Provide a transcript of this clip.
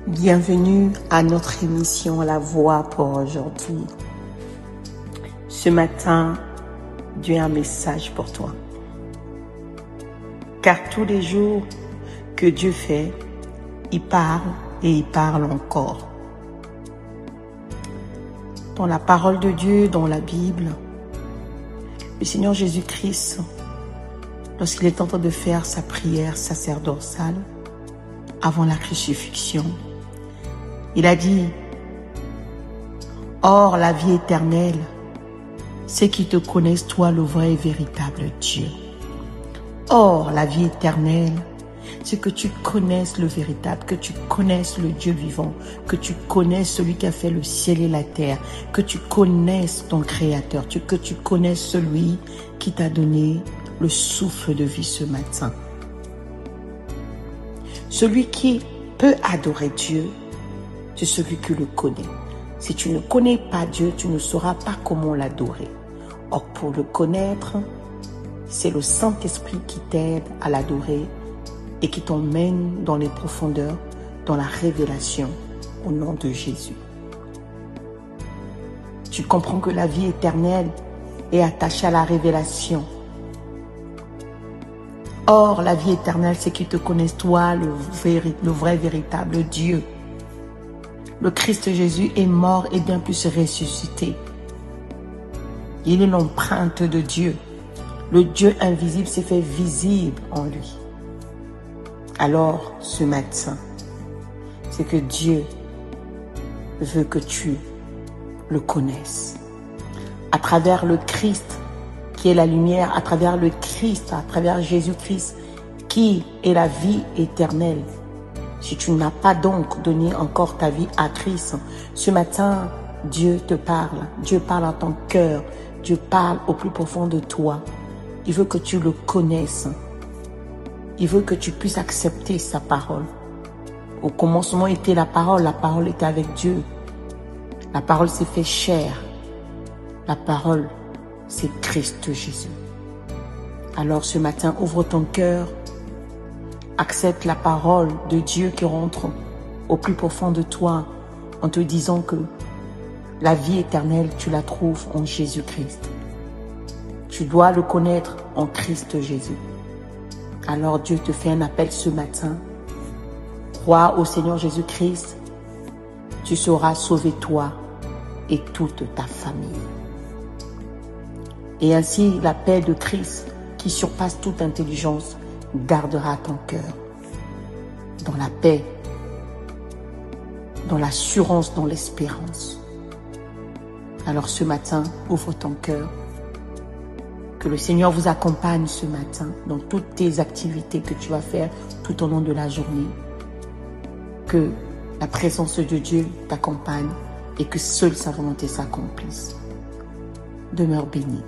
Bienvenue à notre émission La Voix pour aujourd'hui. Ce matin, Dieu a un message pour toi. Car tous les jours que Dieu fait, il parle et il parle encore. Dans la parole de Dieu, dans la Bible, le Seigneur Jésus-Christ, lorsqu'il est en train de faire sa prière sacerdotale avant la crucifixion, il a dit, « Or, la vie éternelle, c'est qu'ils te connaissent, toi, le vrai et véritable Dieu. Or, la vie éternelle, c'est que tu connaisses le véritable, que tu connaisses le Dieu vivant, que tu connaisses celui qui a fait le ciel et la terre, que tu connaisses ton Créateur, que tu connaisses celui qui t'a donné le souffle de vie ce matin. Celui qui peut adorer Dieu, c'est celui qui le connaît. Si tu ne connais pas Dieu, tu ne sauras pas comment l'adorer. Or, pour le connaître, c'est le Saint-Esprit qui t'aide à l'adorer et qui t'emmène dans les profondeurs, dans la révélation, au nom de Jésus. Tu comprends que la vie éternelle est attachée à la révélation. Or, la vie éternelle, c'est qu'ils te connaissent, toi, le vrai, véritable Dieu. Le Christ Jésus est mort et bien plus ressuscité. Il est l'empreinte de Dieu. Le Dieu invisible s'est fait visible en lui. Alors, ce matin, c'est que Dieu veut que tu le connaisses. À travers le Christ, qui est la lumière, à travers le Christ, à travers Jésus-Christ, qui est la vie éternelle. Si tu n'as pas donc donné encore ta vie à Christ, ce matin, Dieu te parle. Dieu parle à ton cœur. Dieu parle au plus profond de toi. Il veut que tu le connaisses. Il veut que tu puisses accepter sa parole. Au commencement était la parole était avec Dieu. La parole s'est fait chair. La parole, c'est Christ Jésus. Alors ce matin, ouvre ton cœur. Accepte la parole de Dieu qui rentre au plus profond de toi en te disant que la vie éternelle, tu la trouves en Jésus-Christ. Tu dois le connaître en Christ Jésus. Alors Dieu te fait un appel ce matin. Crois au Seigneur Jésus-Christ. Tu seras sauvé toi et toute ta famille. Et ainsi la paix de Christ qui surpasse toute intelligence gardera ton cœur dans la paix, dans l'assurance, dans l'espérance. Alors ce matin, ouvre ton cœur. Que le Seigneur vous accompagne ce matin dans toutes tes activités que tu vas faire tout au long de la journée. Que la présence de Dieu t'accompagne et que seule sa volonté s'accomplisse. Demeure béni.